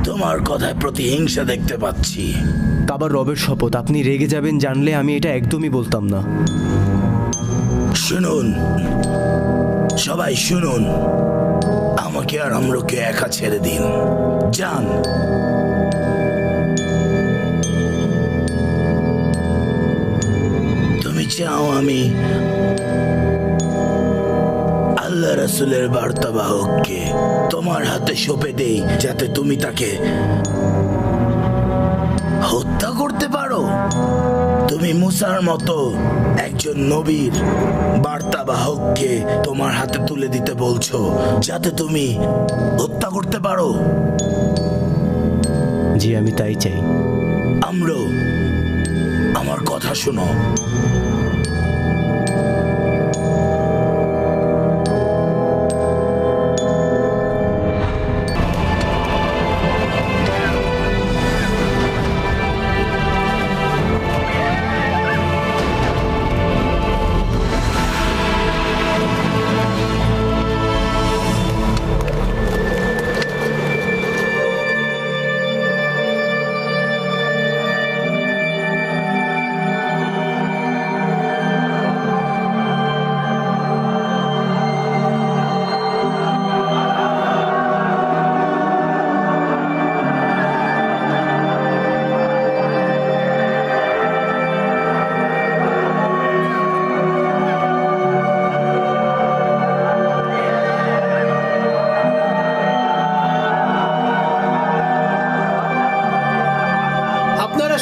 তোমার কথায় প্রতিহিংসা দেখতে পাচ্ছি। কাবার রবের শপথ, আপনি রেগে যাবেন জানলে আমি এটা একদমই বলতাম না। শুনুন, সবাই শুনুন, আমাকে আর আমরকে একা ছেড়ে দিন। যান। তুমি চাও আমি আল্লাহ রাসূলের বার্তাবাহককে তোমার হাতে সঁপে দেই, যাতে তুমি তাকে হত্যা করতে পারো? তুমি মুসার মতো একজন নবীর বার্তাবাহককে তোমার হাতে তুলে দিতে বলছো, যাতে তুমি হত্যা করতে পারো? জি, আমি তাই চাই। আমার কথা শোনো।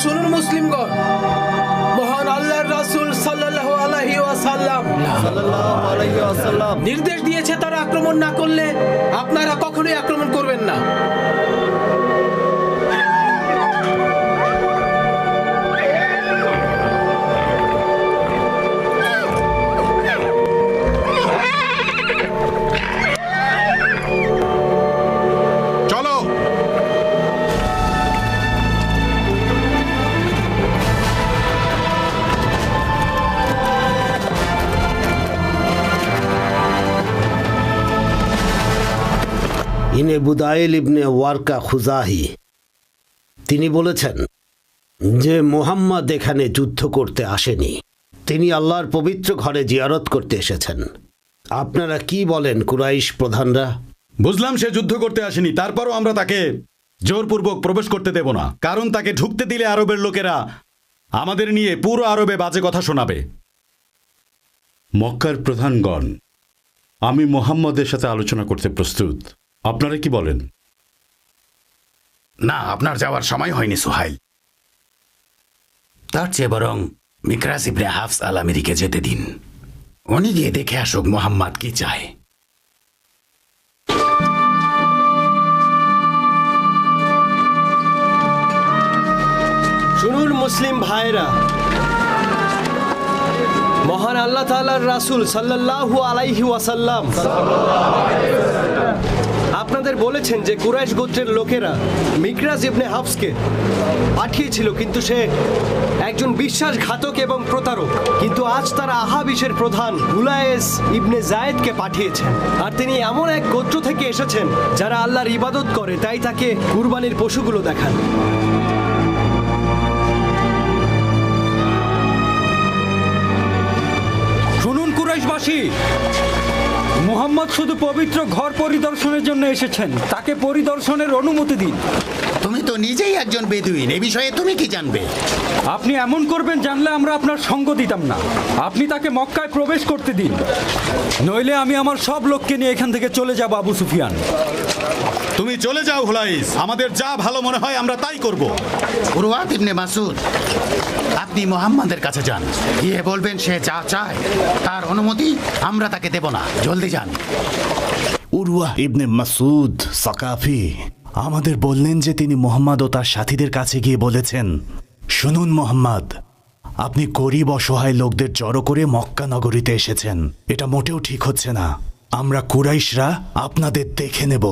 শুনুন মুসলিমগণ, মহান আল্লাহর রাসূল সাল্লাল্লাহু আলাইহি ওয়াসাল্লাম নির্দেশ দিয়েছে তারা আক্রমণ না করলে আপনারা কখনোই আক্রমণ করবেন না। ইনে বুদাইল ইবনে ওয়ারকা খুজাহি তিনি বলেছেন যে মুহাম্মদ এখানে যুদ্ধ করতে আসেনি, তিনি আল্লাহর পবিত্র ঘরে জিয়ারত করতে এসেছেন। আপনারা কি বলেন কুরাইশ প্রধানরা? বুঝলাম সে যুদ্ধ করতে আসেনি, তারপরও আমরা তাকে জোরপূর্বক প্রবেশ করতে দেব না, কারণ তাকে ঢুকতে দিলে আরবের লোকেরা আমাদের নিয়ে পুরো আরবে বাজে কথা শোনাবে। মক্কার প্রধানগণ, আমি মুহাম্মদের সাথে আলোচনা করতে প্রস্তুত, আপনারা কি বলেন? না, আপনার যাওয়ার সময় হয়নি সুহাইল। তার চেয়ে বরং মিকরাস ইবনে হাফস আল আমিরিকে যেতে দিন, উনি গিয়ে দেখে আসুক মুহাম্মদ কি চায়। শুনুন মুসলিম ভাইরা, মহান আল্লাহ তাআলার রাসূল সাল্লাল্লাহু আলাইহি ওয়াসাল্লাম আপনাদের বলেছেন যে কুরাইশ গোত্রের লোকেরা মিকরাজ ইবনে হাফসকে পাঠিয়েছিল, কিন্তু সে একজন বিশ্বাসঘাতক এবং প্রতারক। কিন্তু আজ তারা আহাবিশের প্রধান হুলায়েস ইবনে জায়েদকে পাঠিয়েছেন, আর তিনি এমন এক গোত্র থেকে এসেছেন যারা আল্লাহর ইবাদত করে, তাই তাকে কুরবানির পশুগুলো দেখান। শুনুন কুরাইশবাসী, মুহাম্মদ শুধু পবিত্র ঘর পরিদর্শনের জন্য এসেছেন, তাকে পরিদর্শনের অনুমতি দিন। তুমি তো নিজেই একজন বেদুইন, এই বিষয়ে তুমি কি জানবে? আপনি এমন করবেন জানলে আমরা আপনার সঙ্গ দিতাম না। আপনি তাকে মক্কায় প্রবেশ করতে দিন, নইলে আমি আমার সব লোককে নিয়ে এখান থেকে চলে যাব। আবু সুফিয়ান, তুমি চলে যাও হুলাইস, আমাদের যা ভালো মনে হয় আমরা তাই করব। উরওয়া ইবনে মাসউদ, আপনি মুহাম্মাদের কাছে যান, গিয়ে বলবেন সে যা চায় তার অনুমতি আমরা তাকে দেব না। জলদি যান। উরওয়া ইবনে মাসউদ সাকাফি আমাদের বললেন যে তিনি মুহাম্মদ ও তার সাথীদের কাছে গিয়ে বলেছেন, শুনুন মুহাম্মদ, আপনি গরিব অসহায় লোকদের জড়ো করে মক্কা নগরীতে এসেছেন, এটা মোটেও ঠিক হচ্ছে না। আমরা কুরাইশরা আপনাদের দেখে নেব।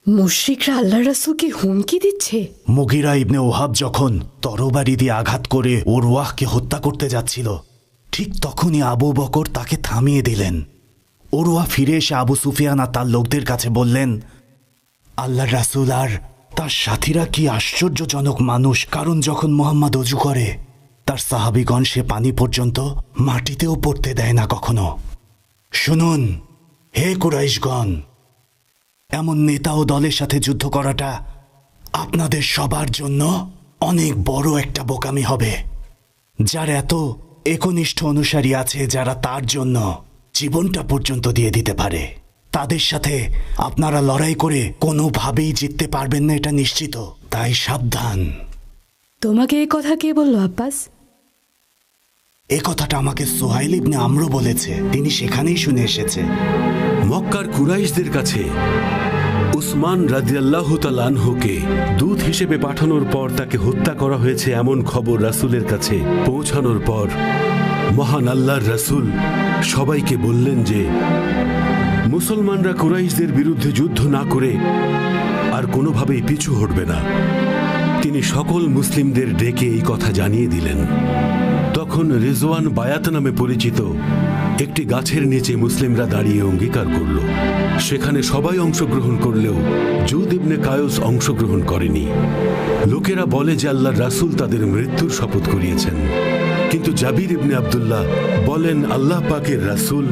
মুশরিকরা আল্লাহর রাসূলকে হুমকি দিচ্ছে। মুগিরা ইবনে ওহাব যখন তরবারি দিয়ে আঘাত করে উরওয়াহকে হত্যা করতে যাচ্ছিল, ঠিক তখনই আবু বকর তাকে থামিয়ে দিলেন। উরওয়াহ ফিরে এসে আবু সুফিয়ান আর তার লোকদের কাছে বললেন, আল্লাহর রাসূল আর তার সাথীরা কি আশ্চর্যজনক মানুষ, কারণ যখন মোহাম্মদ অজু করে তার সাহাবীগণ সে পানি পর্যন্ত মাটিতেও পড়তে দেয় না কখনো। শুনুন হে কুরাইশগণ, এমন নেতা ও দলের সাথে যুদ্ধ করাটা আপনাদের সবার জন্য অনেক বড় একটা বোকামি হবে। যার এত একনিষ্ঠ অনুসারী আছে যারা তার জন্য জীবনটা পর্যন্ত দিয়ে দিতে পারে, তাদের সাথে আপনারা লড়াই করে কোনোভাবেই জিততে পারবেন না, এটা নিশ্চিত। তাই সাবধান। তোমাকে এই কথা কে বললো আব্বাস? এ কথাটা আমাকে সুহাইল ইবনে আমর বলেছে, তিনি সেখানেই শুনে এসেছে। মক্কার কুরাইশদের কাছে উসমান রাদিয়াল্লাহু তাআলা আনহুকে দূত হিসেবে পাঠানোর পর তাকে হত্যা করা হয়েছে এমন খবর রাসূলের কাছে পৌঁছানোর পর মহান আল্লাহর রাসূল সবাইকে বললেন যে মুসলমানরা কুরাইশদের বিরুদ্ধে যুদ্ধ না করে আর কোনোভাবেই পিছু হটবে না। তিনি সকল মুসলিমদের ডেকে এই কথা জানিয়ে দিলেন। তখন রিজওয়ান বায়াত নামে পরিচিত একটি গাছের নিচে মুসলিমরা দাঁড়িয়ে অঙ্গীকার করল। সেখানে সবাই অংশগ্রহণ করলেও জুদ ইবনে কায়স অংশগ্রহণ করেনি। লোকেরা বলে যে আল্লাহর রাসূল তাদের মৃত্যুর শপথ করিয়েছেন, কিন্তু জাবির ইবনে আব্দুল্লাহ বলেন আল্লাহ পাকের রাসূল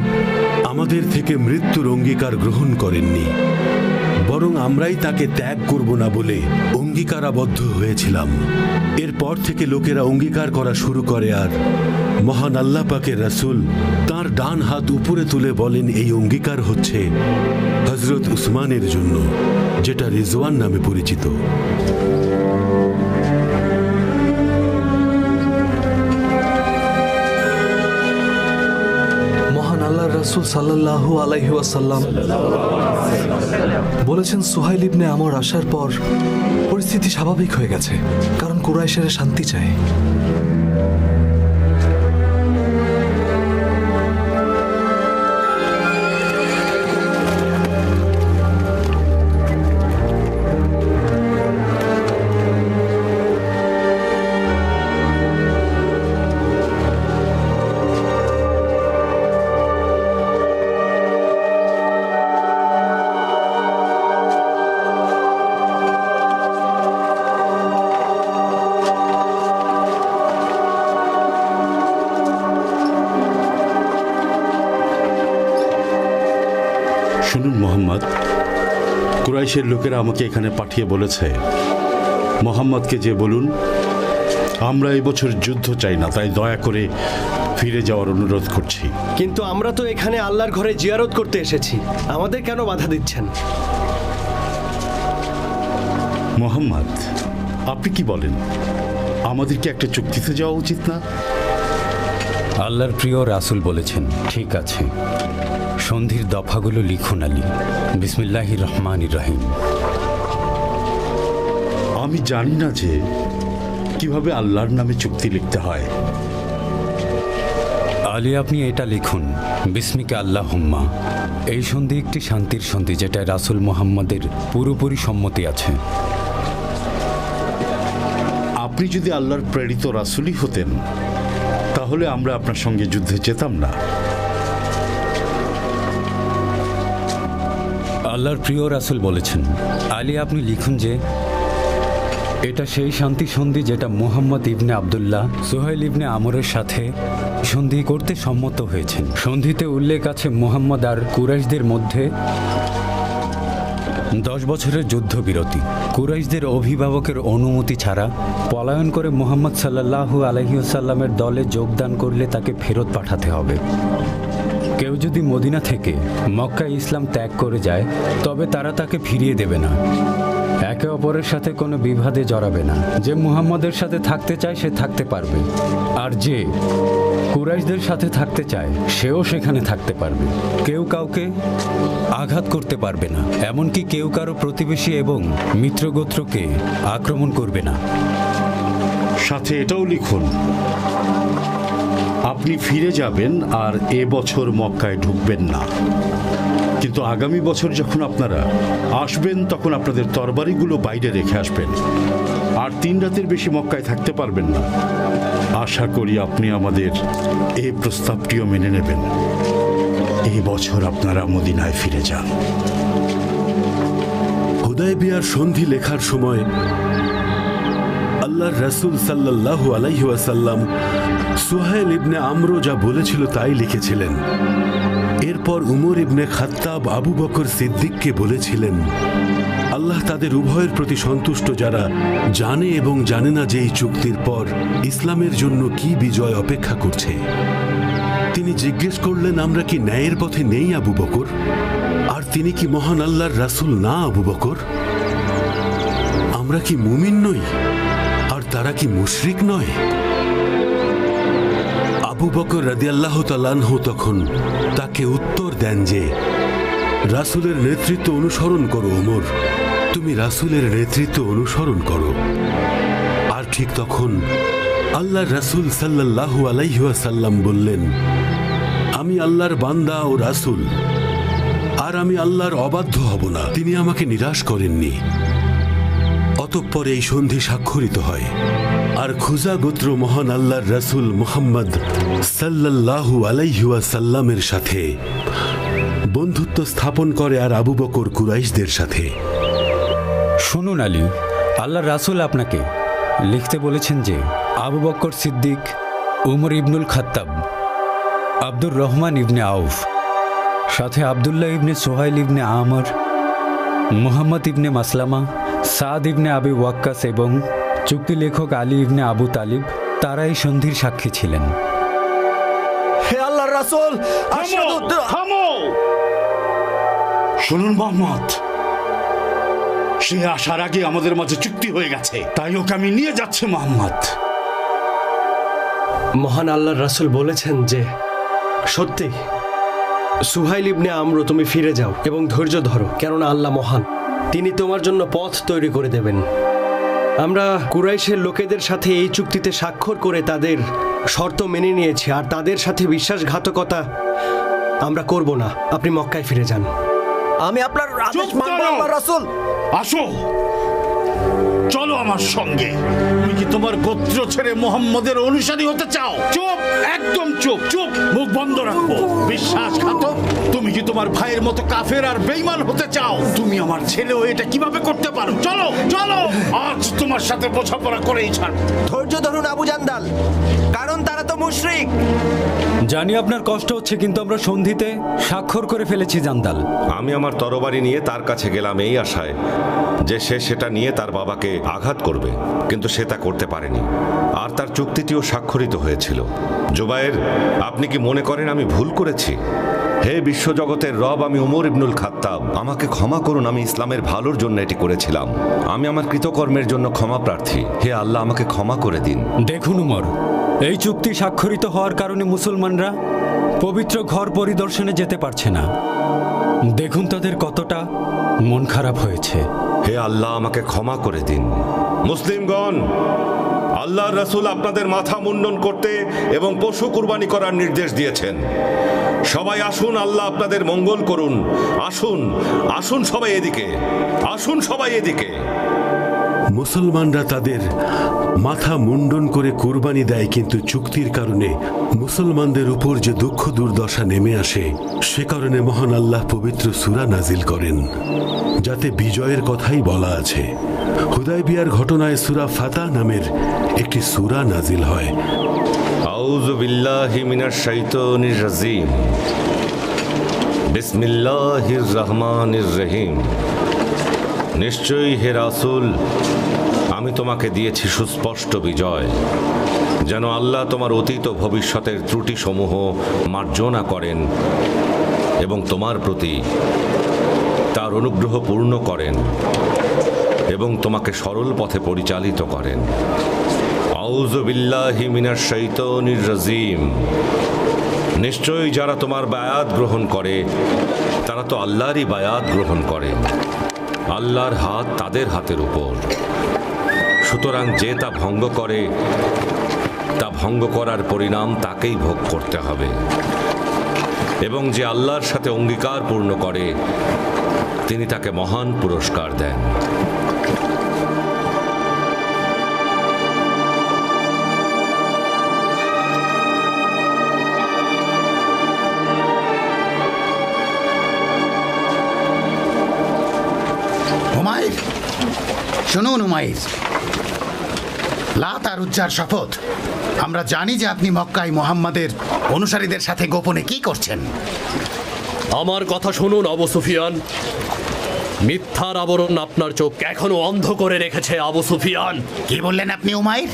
আমাদের থেকে মৃত্যুর অঙ্গীকার গ্রহণ করেননি, বরং আমরাই তাকে ত্যাগ করব না বলে অঙ্গীকারাবদ্ধ হয়েছিলাম। এরপর থেকে লোকেরা অঙ্গীকার করা শুরু করে, আর মহান আল্লাহ পাকের রাসূল তার ডান হাত উপরে তুলে বলেন এই অঙ্গীকার হচ্ছে হযরত উসমানের জন্য, যেটা রিজওয়ান নামে পরিচিত। মহান আল্লাহর রাসূল সাল্লাল্লাহু আলাইহি ওয়াসাল্লাম বলেছেন সুহাইল ইবনে আমর আসার পর পরিস্থিতি স্বাভাবিক হয়ে গেছে, কারণ কুরাইশেরা শান্তি চায়। শুনুন মোহাম্মদ, কুরাইশের লোকেরা আমাকে এখানে পাঠিয়ে বলেছে মোহাম্মদকে যে বলুন আমরা এই বছর যুদ্ধ চাই না, তাই দয়া করে ফিরে যাওয়ার অনুরোধ করছি। কিন্তু আমরা তো এখানে আল্লাহর ঘরে জিয়ারত করতে এসেছি, আমাদের কেন বাধা দিচ্ছেন? মোহাম্মদ, আপনি কি বলেন, আমাদেরকে একটা চুক্তিতে যাওয়া উচিত না? আল্লাহর প্রিয় রাসূল বলেছেন ঠিক আছে, সন্ধির দফাগুলো লিখুন আলী। বিসমিল্লাহির রহমানির রহিম। আমি জানি না যে কিভাবে আল্লাহর নামে চুক্তি লিখতে হয়। আলী আপনি এটা লিখুন, বিসমিকা আল্লাহুম্মা। এই সন্ধি একটি শান্তির সন্ধি, যেটা রাসূল মুহাম্মাদের পুরোপুরি সম্মতি আছে। আপনি যদি আল্লাহর প্রেরিত রাসূলই হতেন তাহলে আমরা আপনার সঙ্গে যুদ্ধে যেতাম না। আল্লাহর প্রিয় রাসূল বলেছেন আলী আপনি লিখুন যে এটা সেই শান্তি সন্ধি যেটা মুহাম্মদ ইবনে আব্দুল্লাহ সুহাইল ইবনে আমরের সাথে সন্ধি করতে সম্মত হয়েছেন। সন্ধিতে উল্লেখ আছে মুহাম্মদ আর কুরাইশদের মধ্যে 10 বছরের যুদ্ধবিরতি। কুরাইশদের অভিভাবকের অনুমতি ছাড়া পলায়ন করে মুহাম্মদ সাল্লাল্লাহু আলাইহি ওয়াসাল্লামের দলে যোগদান করলে তাকে ফেরত পাঠাতে হবে। কেউ যদি মদিনা থেকে মক্কায় ইসলাম ত্যাগ করে যায় তবে তারা তাকে ফিরিয়ে দেবে না। একে অপরের সাথে কোনো বিবাদে জড়াবে না। যে মুহাম্মদের সাথে থাকতে চায় সে থাকতে পারবে, আর যে কুরাইশদের সাথে থাকতে চায় সেও সেখানে থাকতে পারবে। কেউ কাউকে আঘাত করতে পারবে না, এমনকি কেউ কারো প্রতিবেশী এবং মিত্রগোত্রকে আক্রমণ করবে না। সাথে এটাও লিখুন আপনি ফিরে যাবেন আর এ বছর মক্কায় ঢুকবেন না, কিন্তু আগামী বছর যখন আপনারা আসবেন তখন আপনাদের তরবারিগুলো বাইরে রেখে আসবেন, আর 3 রাতের বেশি মক্কায় থাকতে পারবেন না। আশা করি আপনি আমাদের এই প্রস্তাবটিও মেনে নেবেন। এই বছর আপনারা মদিনায় ফিরে যান। হুদায়বিয়ার সন্ধি লেখার সময় আল্লাহর রাসূল সাল্লাল্লাহু আলাইহি ওয়াসাল্লাম সুহাইল ইবনে আমর যা বলেছিল তাই লিখেছিলেন। এরপর উমর ইবনে খাত্তাব আবু বকর সিদ্দিককে বলেছিলেন, আল্লাহ তাদের উভয়ের প্রতি সন্তুষ্ট যারা জানে এবং জানে না যে এই চুক্তির পর ইসলামের জন্য কি বিজয় অপেক্ষা করছে। তিনি জিজ্ঞেস করলেন, আমরা কি ন্যায়ের পথে নেই আবু বকর? আর তিনি কি মহান আল্লাহর রাসূল না আবু বকর? আমরা কি মুমিন নই আর তারা কি মুশরিক নয়? আবু বকর রাদিয়াল্লাহু তাআলা আনহু তখন তাকে উত্তর দেন যে, রাসূলের নেতৃত্ব অনুসরণ করো ওমর, তুমি রাসূলের নেতৃত্ব অনুসরণ করো। আর ঠিক তখন আল্লাহর রাসূল সাল্লাল্লাহু আলাইহি ওয়াসাল্লাম বললেন, আমি আল্লাহর বান্দা ও রাসূল, আর আমি আল্লাহর অবাধ্য হব না। তিনি আমাকে নিরাশ করেননি। অতঃপর এই সন্ধি স্বাক্ষরিত হয়। আর খুজা গোত্র মহান আল্লাহর রাসূল মুহাম্মদ সাল্লাল্লাহু আলাইহি ওয়াসাল্লামের সাথে বন্ধুত্ব স্থাপন করে আর আবু বকর কুরাইশদের সাথে। শুনুন আলী, আল্লাহর রাসূল আপনাকে লিখতে বলেছেন যে আবু বকর সিদ্দিক, উমর ইবনুল খাত্তাব, আব্দুর রহমান ইবনে আউফ, সাথে আবদুল্লাহ ইবনে সোহাইল ইবনে আমর, মুহাম্মদ ইবনে মাসলামা, সাদ ইবনে আবি ওয়াক্কাস এবং চুক্তি লেখক আলী ইবনে আবু তালিব তারা এই সন্ধির সাক্ষী ছিলেন। হে আল্লাহর রাসূল, থামো! শুনুন মোহাম্মদ, সে আসার আগে আমাদের মাঝে চুক্তি হয়ে গেছে, তাই ওকে আমি নিয়ে যাচ্ছি মোহাম্মদ। মহান আল্লাহর রাসূল বলেছেন যে সত্যি সুহাইল ইবনে আমর, তুমি ফিরে যাও এবং ধৈর্য ধরো, কেননা আল্লাহ মহান, তিনি তোমার জন্য পথ তৈরি করে দেবেন। আমরা কুরাইশের লোকেদের সাথে এই চুক্তিতে স্বাক্ষর করে তাদের শর্ত মেনে নিয়েছি, আর তাদের সাথে বিশ্বাসঘাতকতা আমরা করব না। আপনি মক্কায় ফিরে যান। আমি আপনার আদেশ মানব আল্লাহর রাসূল। আসো, চলো আমার সঙ্গে। তুমি কি তোমার গোত্র ছেড়ে মুহাম্মদের অনুসারী হতে চাও? চুপ, একদম চুপ, চুপ, মুখ বন্ধ রাখো। বিশ্বাসঘাতক, তুমি কি তোমার ভাইয়ের মতো কাফের আর বেঈমান হতে চাও? তুমি আমার ছেলেও এটা কিভাবে করতে পারো? চলো চলো, আজ তোমার সাথে বোঝাপড়া করেই ছাড়। ধৈর্য ধরুন আবু জান্দাল, কারণ তারা তো মুশরিক। জানি আপনার কষ্ট হচ্ছে, কিন্তু আমরা সন্ধিতে স্বাক্ষর করে ফেলেছি জান্দাল। আমি আমার তরবারি নিয়ে তার কাছে গেলাম এই আশায় যে সে সেটা নিয়ে তার বাবাকে আঘাত করবে, কিন্তু সে তা করতে পারেনি, আর তার চুক্তিটিও স্বাক্ষরিত হয়েছিল। জুবায়ের, আপনি কি মনে করেন আমি ভুল করেছি? হে বিশ্বজগতের রব, আমি উমর ইবনুল খাত্তাব, আমাকে ক্ষমা করুন। আমি ইসলামের ভালোর জন্য এটি করেছিলাম। আমি আমার কৃতকর্মের জন্য ক্ষমা প্রার্থী। হে আল্লাহ, আমাকে ক্ষমা করে দিন। দেখুন উমর, এই চুক্তি স্বাক্ষরিত হওয়ার কারণে মুসলমানরা পবিত্র ঘর পরিদর্শনে যেতে পারছে না। দেখুন তাদের কতটা মন খারাপ হয়েছে। হে আল্লাহ, আমাকে ক্ষমা করে দিন। মুসলিমগণ, আল্লাহর রাসূল আপনাদের মাথা মুন্ডন করতে এবং পশু কুরবানি করার নির্দেশ দিয়েছেন। সবাই আসুন, আল্লাহ আপনাদের মঙ্গল করুন। আসুন, আসুন সবাই এদিকে, আসুন সবাই এদিকে। মুসলমানরা তাদের মাথা মুন্ডন করে কুরবানি দেয়, কিন্তু চুক্তির কারণে মুসলমানদের উপর যে দুঃখ দুর্দশা নেমে আসে, সে কারণে মহান আল্লাহ পবিত্র সূরা নাজিল করেন, যাতে বিজয়ের কথাই বলা আছে। হুদায়বিয়ার ঘটনায় সূরা ফাতাহ নামের একটি সূরা নাজিল হয়। আউযু বিল্লাহি মিনাশ শাইতানির রাজিম। বিসমিল্লাহির রহমানির রহিম। নিশ্চয়ই হে রাসূল, আমি তোমাকে দিয়েছি সুস্পষ্ট বিজয়, যেন আল্লাহ তোমার অতীত ও ভবিষ্যতের ত্রুটিসমূহ মার্জনা করেন এবং তোমার প্রতি তার অনুগ্রহ পূর্ণ করেন এবং তোমাকে সরল পথে পরিচালিত করেন। আউযু বিল্লাহি মিনাশ শাইতানির রাজিম। নিশ্চয়ই যারা তোমার বায়াত গ্রহণ করে তারা তো আল্লাহরই বায়াত গ্রহণ করে, আল্লাহর হাত তাদের হাতের উপর। সুতরাং যে তা ভঙ্গ করে, তা ভঙ্গ করার পরিণাম তাকেই ভোগ করতে হবে, এবং যে আল্লাহর সাথে অঙ্গীকার পূর্ণ করে তিনি তাকে মহান পুরস্কার দেন। হুমায়ুন, থামুন উমাইর। লাত আর উজ্জার শপথ, আমরা জানি যে আপনি মক্কায় মুহাম্মাদের অনুসারীদের সাথে গোপনে কি করছেন। আমার কথা শুনুন আবু সুফিয়ান। মিথ্যার আবরণ আপনার চোখ এখনো অন্ধ করে রেখেছে আবু সুফিয়ান। কি বললেন আপনি উমাইর?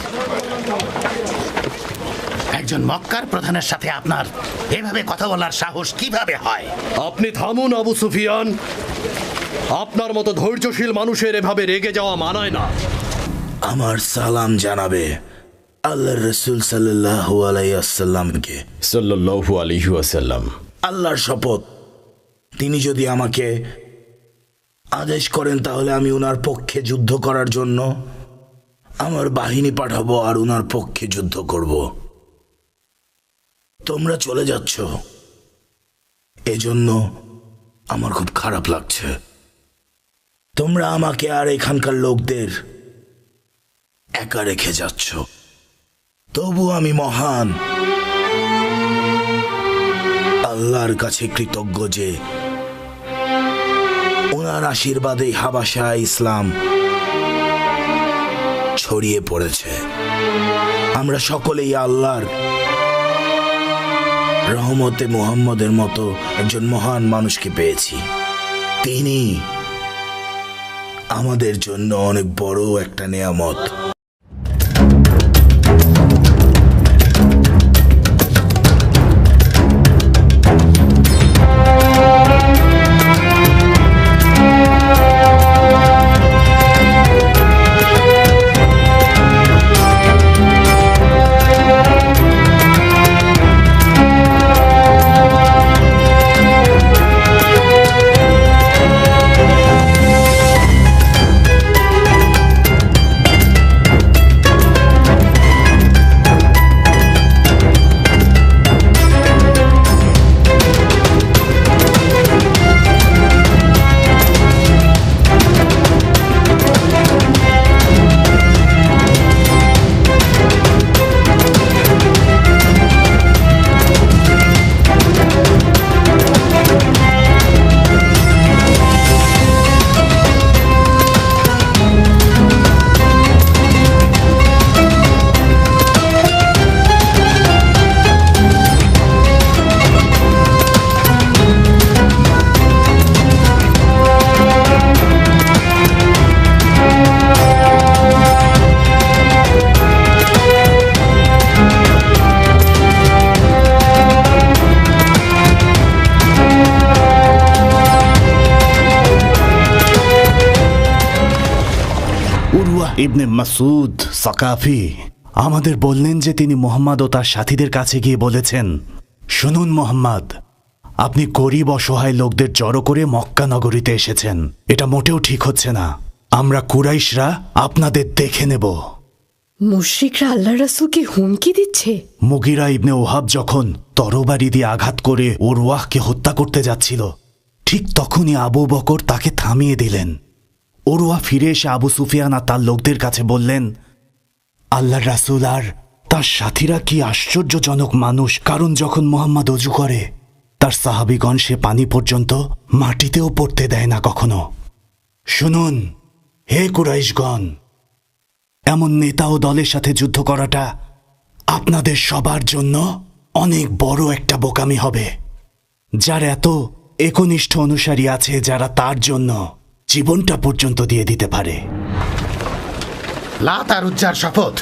একজন মক্কার প্রধানের সাথে আপনার এভাবে কথা বলার সাহস কিভাবে হয়? আপনি থামুন আবু সুফিয়ান। আপনার মতো ধৈর্যশীল মানুষের এভাবে রেগে যাওয়া মানায় না। আমার সালাম জানাবে আল্লাহর রসুল সাল্লাল্লাহু আলাইহি ওয়াসাল্লামকে। সাল্লাল্লাহু আলাইহি ওয়াসাল্লাম। আল্লাহর শপথ, তিনি যদি আমাকে আদেশ করেন তাহলে আমি উনার পক্ষে যুদ্ধ করার জন্য আমার বাহিনী পাঠাবো আর উনার পক্ষে যুদ্ধ করব। তোমরা চলে যাচ্ছ, এজন্য আমার খুব খারাপ লাগছে। তোমরা আমাকে আর এখানকার লোকদের একা রেখে যাচ্ছ। তবু আমি মহান আল্লাহর কাছে কৃতজ্ঞ যে ওনার আশীর্বাদে হাবাশায় ইসলাম ছড়িয়ে পড়েছে। আমরা সকলেই আল্লাহর রহমতে মুহাম্মদের মতো একজন মহান মানুষকে পেয়েছি। তিনি আমাদের জন্য অনেক বড় একটা নেয়ামত। ইবনে মাসুদ সাকাফি আমাদের বললেন যে তিনি মুহাম্মদ ও তার সাথীদের কাছে গিয়ে বলেছেন, শুনুন মুহাম্মদ, আপনি গরিব অসহায় লোকদের জড়ো করে মক্কা নগরীতে এসেছেন। এটা মোটেও ঠিক হচ্ছে না। আমরা কুরাইশরা আপনাদের দেখে নেব। মুশরিকরা আল্লাহ রাসূলকে হুমকি দিচ্ছে। মুগিরা ইবনে ওহাব যখন তরবারি দিয়ে আঘাত করে উরওয়াহকে হত্যা করতে যাচ্ছিল, ঠিক তখনই আবু বকর তাকে থামিয়ে দিলেন। উরওয়া ফিরে এসে আবু সুফিয়ান আর তার লোকদের কাছে বললেন, আল্লাহর রাসূল আর তার সাথীরা কি আশ্চর্যজনক মানুষ, কারণ যখন মুহাম্মদ ওযু করে তার সাহাবীগণ সে পানি পর্যন্ত মাটিতেও পড়তে দেয় না কখনো। শুনুন হে কুরাইশগণ, এমন নেতা ও দলের সাথে যুদ্ধ করাটা আপনাদের সবার জন্য অনেক বড় একটা বোকামি হবে, যার এত একনিষ্ঠ অনুসারী আছে যারা তার জন্য জীবনটা পর্যন্ত দিয়ে দিতে পারে। লাত আর উজ্জার শপথ,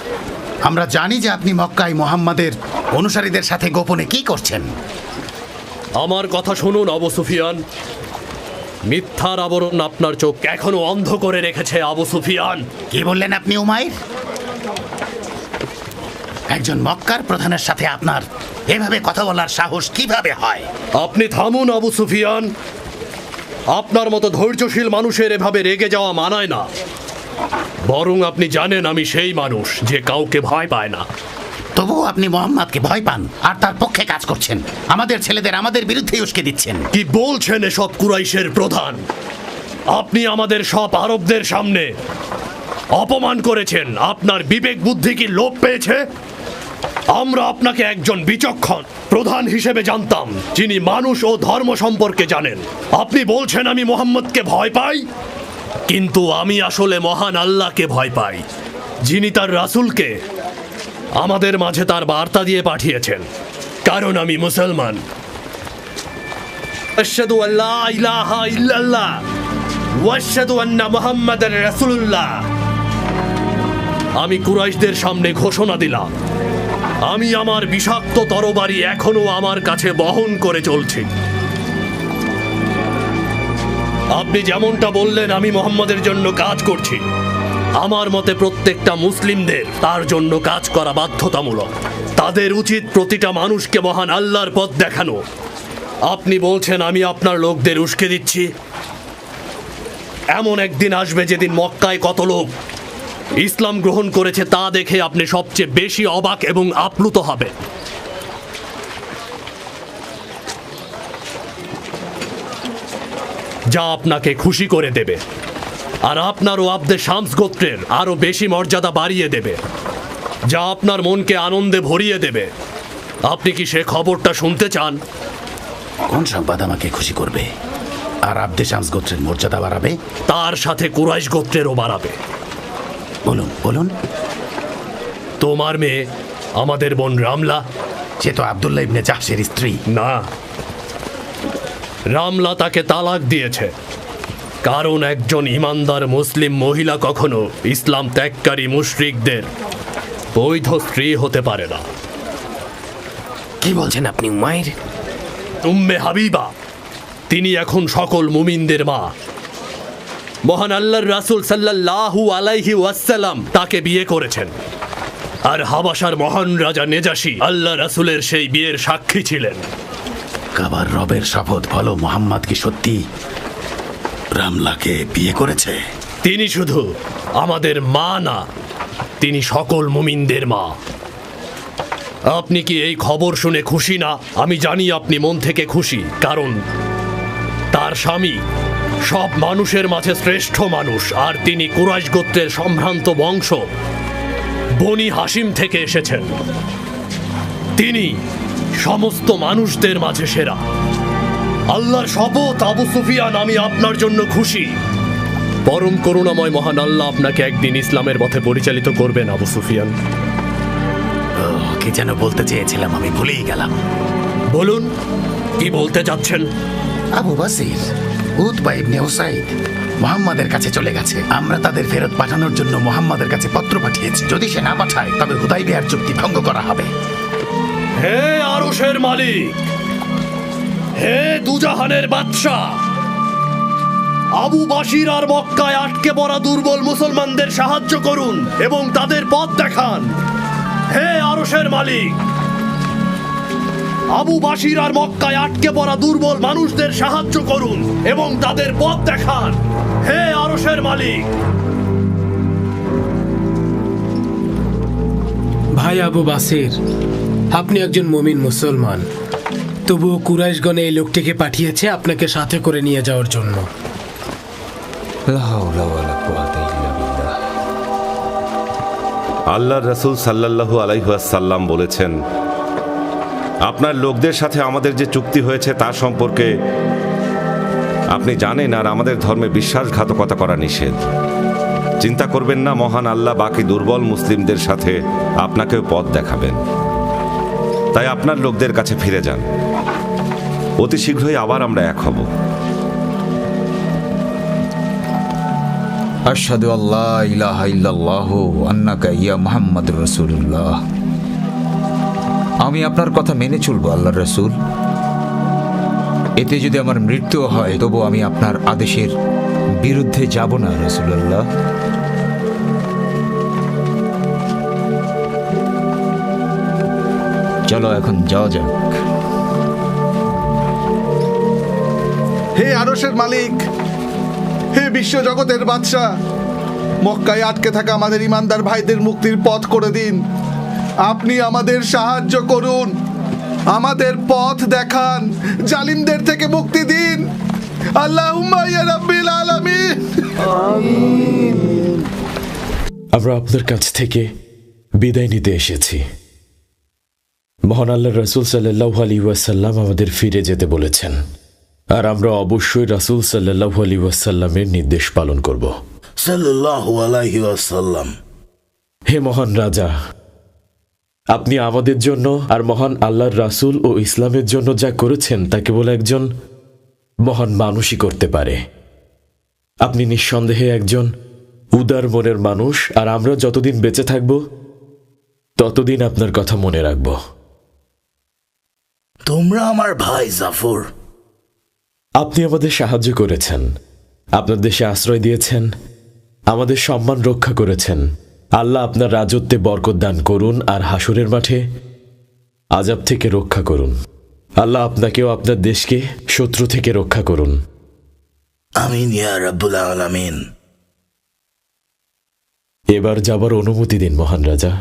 আমরা জানি যে আপনি মক্কায় মুহাম্মাদের অনুসারীদের সাথে গোপনে কি করছেন। আমার কথা শুনুন আবু সুফিয়ান। মিথ্যার আবরণ আপনার চোখ এখনো অন্ধ করে রেখেছে আবু সুফিয়ান। কি বললেন আপনি উমাইর? একজন মক্কার প্রধানের সাথে আপনার এভাবে কথা বলার সাহস কিভাবে হয়? আপনি থামুন আবু সুফিয়ান। আপনার মতো ধৈর্যশীল মানুষের এভাবে রেগে যাওয়া মানায় না। বরং আপনি জানেন আমি সেই মানুষ যে কাউকে ভয় পায় না। তবুও আপনি মুহাম্মাদকে ভয় পান আর তার পক্ষে কাজ করছেন। আমাদের ছেলেদের আমাদের বিরুদ্ধে উস্কে দিচ্ছেন। কি বলছেন এসব কুরাইশের প্রধান? আপনি আমাদের সব আরবদের সামনে অপমান করেছেন। আপনার বিবেক বুদ্ধি কি লোপ পেয়েছে? আমরা আপনাকে একজন বিচক্ষণ প্রধান হিসেবে জানতাম, যিনি মানুষ ও ধর্ম সম্পর্কে জানেন। আপনি বলছেন আমি মুহাম্মদকে ভয় পাই? কিন্তু আমি আসলে মহান আল্লাহকে ভয় পাই, যিনি তার রাসূলকে আমাদের মাঝে তার বার্তা দিয়ে পাঠিয়েছেন। কারণ আমি মুসলমান। আশহাদু আল্লা ইলাহা ইল্লাল্লাহ ওয়া আশহাদু আন্না মুহাম্মাদার রাসূলুল্লাহ। আমি কুরাইশদের সামনে ঘোষণা দিলাম, আমি আমার বিষাক্ত তরবারি এখনো আমার কাছে বহন করে চলছি। আপনি যেমনটা বললেন আমি মুহাম্মাদের জন্য কাজ করছি, আমার মতে প্রত্যেকটা মুসলিমদের তার জন্য কাজ করা বাধ্যতামূলক। তাদের উচিত প্রতিটা মানুষকে মহান আল্লাহর পথ দেখানো। আপনি বলছেন আমি আপনার লোকদের উস্কে দিচ্ছি। এমন একদিন আসবে যেদিন মক্কায় কত লোক ইসলাম গ্রহণ করেছে তা দেখে আপনি সবচেয়ে বেশি অবাক এবং আপ্লুত হবেন। যা আপনাকে খুশি করে দেবে, আর আপনার ও আব্দে শামস গোত্রের আরো বেশি মর্যাদা বাড়িয়ে দেবে, যা আপনার মনকে আনন্দে ভরিয়ে দেবে। আপনি কি সে খবরটা শুনতে চান? কোন সংবাদ আমাকে খুশি করবে আর আব্দে শামস গোত্রের মর্যাদা বাড়াবে? তার সাথে কুরাইশ গোত্রেরও বাড়াবে। বলুন বলুন। তোমার মেয়ে আমাদের বোন রামলা। সে তো আব্দুল্লাহ ইবনে জাহশের স্ত্রী। না, রামলা তাকে তালাক দিয়েছে, কারণ একজন ইমানদার মুসলিম মহিলা কখনো ইসলাম ত্যাগকারী মুশরিকদের বৈধ স্ত্রী হতে পারে না। কি বলছেন আপনি উমাইর? উম্মে হাবিবা, তিনি এখন সকল মুমিনদের মা। মহান আল্লাহর রাসূল সাল্লাল্লাহু আলাইহি ওয়াসাল্লাম তাকে বিয়ে করেছেন, আর হাবাসার মহান রাজা নেজাশী আল্লাহ রাসূলের সেই বিয়ের সাক্ষী ছিলেন। কাবার রবের শপথ বলো, মোহাম্মদ কি সত্যি রামলাকে বিয়ে করেছে? তিনি শুধু আমাদের মা না, তিনি সকল মুমিনদের মা। আপনি কি এই খবর শুনে খুশি না? আমি জানি আপনি মন থেকে খুশি, কারণ তার স্বামী সব মানুষের মাঝে শ্রেষ্ঠ মানুষ, আর তিনি কুরাইশ গোত্রের সম্ভ্রান্ত বংশ বনি হাসিম থেকে এসেছেন। তিনি সমস্ত মানুষদের মাঝে সেরা। আল্লাহর শপথ আবু সুফিয়ান, আমি আপনার জন্য খুশি। পরম করুণাময় মহান আল্লাহ আপনাকে একদিন ইসলামের পথে পরিচালিত করবেন আবু সুফিয়ান। কি যেন বলতে চেয়েছিলাম, আমি ভুলেই গেলাম। বলুন, কি বলতে চাচ্ছেন? আবু বাসির, উতবা ইবনে উসাইদ মুহাম্মাদের কাছে চলে গেছে। আমরা তাদের ফেরত পাঠানোর জন্য মুহাম্মাদের কাছে পত্র পাঠিয়েছি। যদি সে না পাঠায় তবে হুদাইবিয়ার চুক্তি ভঙ্গ করা হবে। হে আরশের মালিক, হে দুজাহানের বাদশা, আবু বাসির আর মক্কায় আটকে পড়া দুর্বল মুসলমানদের সাহায্য করুন এবং তাদের পথ দেখান। হে আরশের মালিক, আবু বাসির আর মক্কায় আটকে পড়া দুর্বল মানুষদের সাহায্য করুন এবং তাদের পথ দেখান। হে আরশের মালিক। ভাই আবু বাসির, আপনি একজন মুমিন মুসলমান, তবুও কুরাইশগণ এই লোকটিকে পাঠিয়েছে আপনাকে সাথে করে নিয়ে যাওয়ার জন্য। আল্লাহর রাসূল সাল্লাল্লাহু আলাইহি ওয়াসাল্লাম বলেছেন, আপনার লোকদের সাথে আমাদের যে চুক্তি হয়েছে তা সম্পর্কে আপনি জানেন, আর আমাদের ধর্মে বিশ্বাসঘাতকতা করা নিষেধ। চিন্তা করবেন না, মহান আল্লাহ বাকি দুর্বল মুসলিমদের সাথে আপনাকেও পথ দেখাবেন। তাই আপনার লোকদের কাছে ফিরে যান, অতি শীঘ্রই আবার আমরা এক হব। আশহাদু আল্লা ইলাহা ইল্লাল্লাহু আন্নাকা ইয়া মুহাম্মাদুর রাসূলুল্লাহ। আমি আপনার কথা মেনে চলবো আল্লাহর রাসূল। এতে যদি আমার মৃত্যু হয় তবু আমি আপনার আদেশের বিরুদ্ধে যাব না রাসূলুল্লাহ। চলো এখন যাওয়া যাক। হে আরশের মালিক, হে বিশ্ব জগতের বাদশা, মক্কায় আটকে থাকা আমাদের ইমানদার ভাইদের মুক্তির পথ করে দিন। আপনি আমাদের সাহায্য করুন, আমাদের পথ দেখান, জালিমদের থেকে মুক্তি দিন। আল্লাহুম্মা ইয়া রাব্বিল আলামিন। আমিন। আমরা আপনার কাছ থেকে বিদায় নিতে এসেছি। মহান আল্লাহর রাসূল সাল্লাল্লাহু আলাইহি ওয়াসাল্লাম আমাদের ফিরে যেতে বলেছেন। আর আমরা অবশ্যই রাসূল সাল্লাল্লাহু আলাইহি ওয়াসাল্লামের নির্দেশ পালন করব। সাল্লাল্লাহু আলাইহি ওয়াসাল্লাম। হে মহান রাজা, আপনি আমাদের জন্য আর মহান আল্লাহর রাসূল ও ইসলামের জন্য যা করেছেন তা কেবল একজন মহান মানুষই করতে পারে। আপনি নিঃসন্দেহে একজন উদার মনের মানুষ, আর আমরা যতদিন বেঁচে থাকব ততদিন আপনার কথা মনে রাখব। তোমরা আমার ভাই জাফর। আপনি আমাদের সাহায্য করেছেন, আপনার দেশে আশ্রয় দিয়েছেন, আমাদের সম্মান রক্ষা করেছেন। আল্লাহ আপনার রাজত্বে বরকত দান করুন আর হাসরের মাঠে আযাব থেকে রক্ষা করুন। আল্লাহ আপনাকেও আপনার দেশকে শত্রু থেকে রক্ষা করুন। আমিন ইয়া রাব্বুল আলামিন। এবার যাবার অনুমতি দিন মহান রাজা।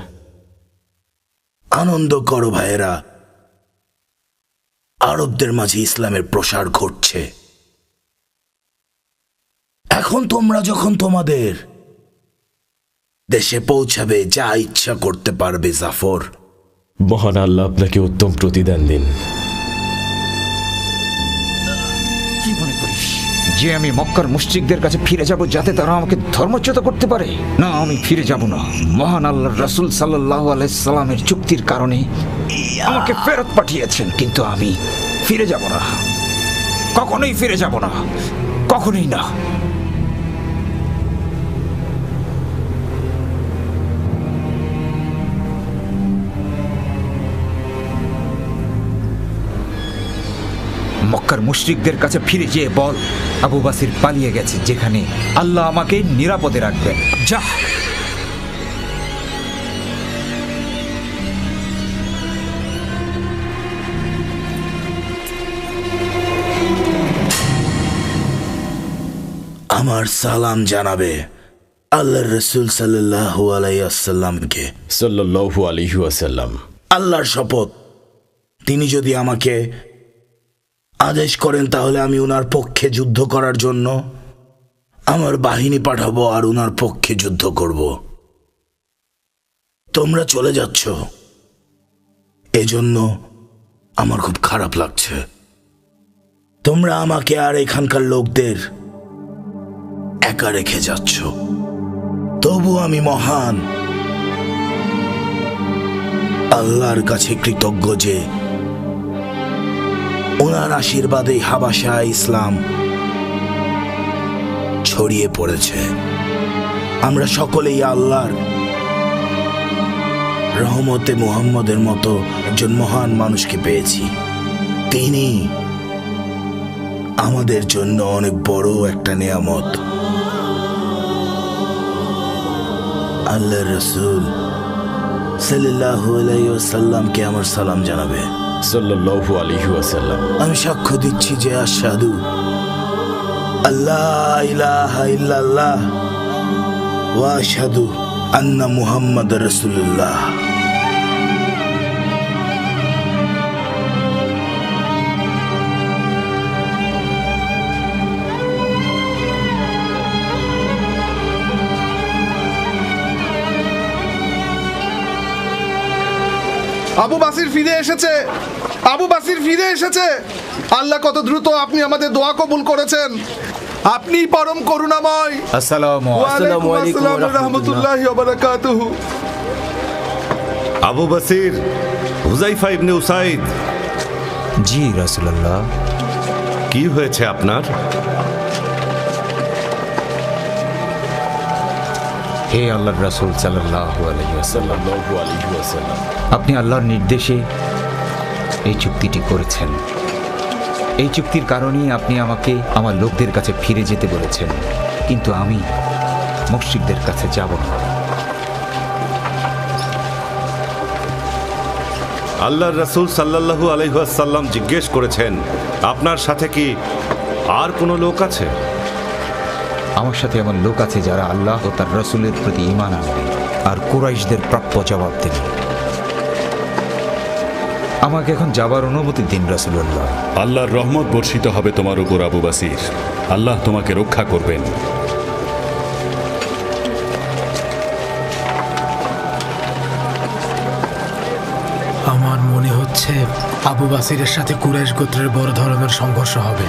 আনন্দ করো ভাইয়েরা, আরবদের মাঝে ইসলামের প্রসার ঘটছে। এখন তোমরা যখন তোমাদের দেশে পৌঁছাবে, যা ইচ্ছা করতে পারবে জাফর। মহান আল্লাহ আপনাকে উত্তম প্রতিদান দিন। কি মনে করিস যে আমি মক্কার মুশরিকদের কাছে ফিরে যাব যাতে তারা আমাকে ধর্মচ্যুত করতে পারে? না, আমি ফিরে যাব না। মহান আল্লাহর রাসূল সাল্লাল্লাহু আলাইহি সাল্লামের চুক্তির কারণে আমাকে ফেরত পাঠিয়েছেন, কিন্তু আমি ফিরে যাব না, কখনোই ফিরে যাব না, কখনোই না। মক্কার মুশরিকদের কাছে ফিরে যেয়ে বল আবু বাসির পালিয়ে গেছে, যেখানে আল্লাহ আমাকে নিরাপদে রাখবেন। যা। আমার সালাম জানাবে আল্লাহর রাসূল সাল্লাল্লাহু আলাইহি ওয়াসাল্লামকে। সাল্লাল্লাহু আলাইহি ওয়াসাল্লাম। আল্লাহর শপথ, তিনি যদি আমাকে আদেশ করেন তাহলে আমি উনার পক্ষে যুদ্ধ করার জন্য আমার বাহিনী পাঠাবো আর উনার পক্ষে যুদ্ধ করব। তোমরা চলে যাচ্ছ, এজন্য আমার খুব খারাপ লাগছে। তোমরা আমাকে আর এখানকার লোকদের একা রেখে যাচ্ছ। তবু আমি মহান আল্লাহর কাছে কৃতজ্ঞ যে ওনার আশীর্বাদে হাবাশায় ইসলাম ছড়িয়ে পড়েছে। আমরা সকলেই আল্লাহর রহমতে মুহাম্মদের মতো একজন মহান মানুষকে পেয়েছি। তিনি আমাদের জন্য অনেক বড় একটা নিয়ামত। আল্লাহর রাসূল সাল্লাল্লাহু আলাইহি ওয়াসাল্লামকে আমার সালাম জানাবে। সাল্লাল্লাহু আলাইহি ওয়াসাল্লাম। আমি সাক্ষ্য দিচ্ছি যে আশহাদু আল্লাহ ইলাহা ইল্লাল্লাহ ওয়া আশহাদু আন্না মুহাম্মাদার রাসূলুল্লাহ। আবু বাসির ফিরে এসেছে, আবু বাসির ফিরে এসেছে। আল্লাহ কত দ্রুত আপনি আমাদের দোয়া কবুল করেছেন। আপনি পরম করুণাময়। আসসালামু আলাইকুম আসসালাম ওয়া রাহমাতুল্লাহি ওয়া বারাকাতুহু। আবু বাসির, হুযায়ফা ইবনে উসাইদ। জি রাসূলুল্লাহ। কি হয়েছে আপনার? হে আল্লাহর রাসূল সাল্লাল্লাহু আলাইহি ওয়াসাল্লাম, আপনি আল্লাহর নির্দেশে এই চুক্তিটি করেছেন। এই চুক্তির কারণেই আপনি আমাকে আমার লোকদের কাছে ফিরে যেতে বলেছেন, কিন্তু আমি মুশরিকদের কাছে যাব না। আল্লাহর রাসূল সাল্লাল্লাহু আলাইহি ওয়াসাল্লাম জিজ্ঞেস করেছেন, আপনার সাথে কি আর কোনো লোক আছে? আমার সাথে আমার লোক আছে যারা আল্লাহ ও তার রাসূলের প্রতি ঈমান আনবে আর কুরাইশদের প্রাপ্য জবাব দেবে। আমাকে এখন যাবার অনুমতি দিন রাসূলুল্লাহ। আল্লাহর রহমত বর্ষিত হবে তোমার উপর আবু বাসির। আল্লাহ তোমাকে রক্ষা করবেন। আমার মনে হচ্ছে আবু বাসিরের সাথে কুরাইশ গোত্রের বড় ধরনের সংঘর্ষ হবে।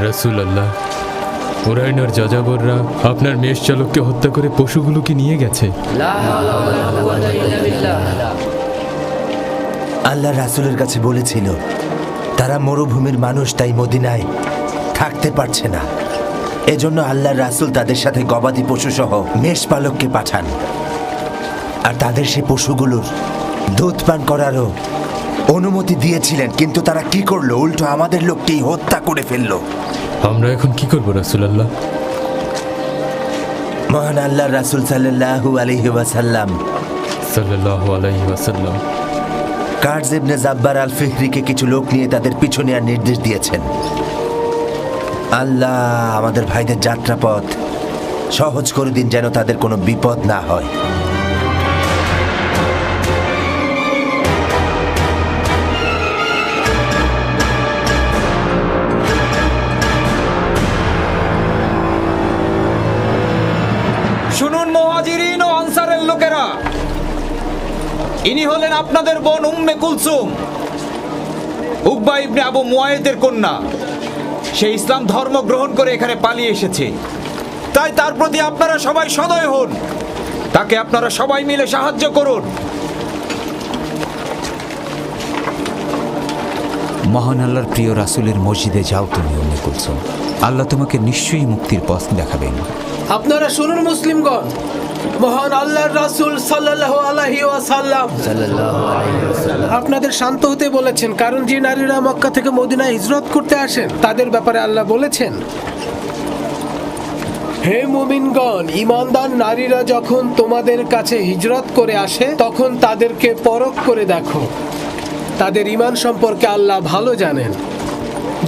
রাসূল আল্লাহ, ওরাইনার যাযাবররা আপনার মেষ চালককে হত্যা করে পশুগুলোকে নিয়ে গেছে। আল্লাহ রাসূলের কাছে বলেছিল তারা মরুভূমির মানুষ, তাই মদিনায় থাকতে পারছে না। এজন্য আল্লাহ রাসূল তাদের সাথে গবাদি পশু সহ মেষ পালককে পাঠান, আর তাদের সেই পশুগুলোর দুধ পান করারও অনুমতি দিয়েছিলেন। কিন্তু তারা কি করলো? উল্টো আমাদের লোককেই হত্যা করে ফেললো। আমরা এখন কি করব রাসূল আল্লাহ? মহান আল্লাহ রাসূল সাল্লাল্লাহু আলাইহি ওয়াসাল্লাম কার্জ ইবনে জাব্বার আল ফিহরিকে কিছু লোক নিয়ে তাদের পিছু নেওয়ার নির্দেশ দিয়েছেন। আল্লাহ আমাদের ভাইদের যাত্রাপথ সহজ করে দিন, যেন তাদের কোনো বিপদ না হয়। শুনুন মুহাজিরিন ও আনসারের লোকেরা, ইনি হলেন আপনাদের বোন উম্মে কুলসুম, উকবা ইবনে আবু মুয়াইদের কন্যা। সে ইসলাম ধর্ম গ্রহণ করে এখানে পালিয়ে এসেছে, তাই তার প্রতি আপনারা সবাই সদয় হন। তাকে আপনারা সবাই মিলে সাহায্য করুন। মহান আল্লাহর প্রিয় রাসূলের মসজিদে যাও তুমি উম্মে কুলসুম, আল্লাহ তোমাকে নিশ্চয়ই মুক্তির পথ দেখাবেন। আপনারা শুনুন মুসলিমগণ, মহান আল্লাহর রাসূল সাল্লাল্লাহু আলাইহি ওয়াসাল্লাম আপনাদের শান্ত হতে বলেছেন, কারণ যে নারীরা মক্কা থেকে মদিনায় হিজরত করতে আসেন তাদের ব্যাপারে আল্লাহ বলেছেন, হে মুমিনগণ, ঈমানদার নারীরা যখন তোমাদের কাছে হিজরত করে আসে তখন তাদেরকে পরখ করে দেখো। তাদের ঈমান সম্পর্কে আল্লাহ ভালো জানেন।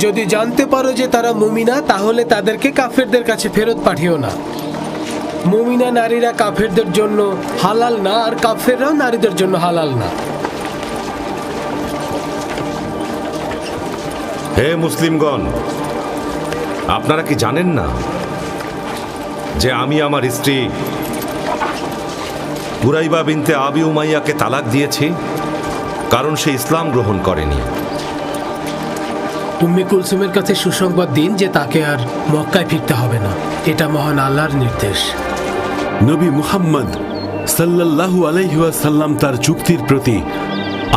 যদি জানতে পারো যে তারা মুমিনা, তাহলে তাদেরকে কাফেরদের কাছে ফেরত পাঠিও না। মুমিনা নারীরা কাফেরদের জন্য হালাল না, আর কাফেররাও নারীদের জন্য হালাল না। হে মুসলিমগণ, আপনারা কি জানেন না যে আমি আমার স্ত্রী কুরাইবা বিনতে আবি উমাইয়াকে তালাক দিয়েছি, কারণ সে ইসলাম গ্রহণ করেনি। উম্মে কুলসুমের কাছে সুসংবাদ দিন যে তাকে আর মক্কায় ফিরতে হবে না। এটা মহান আল্লাহর নির্দেশ। নবী মুহাম্মদ সাল্লাল্লাহু আলাইহি ওয়াসাল্লাম তার চুক্তির প্রতি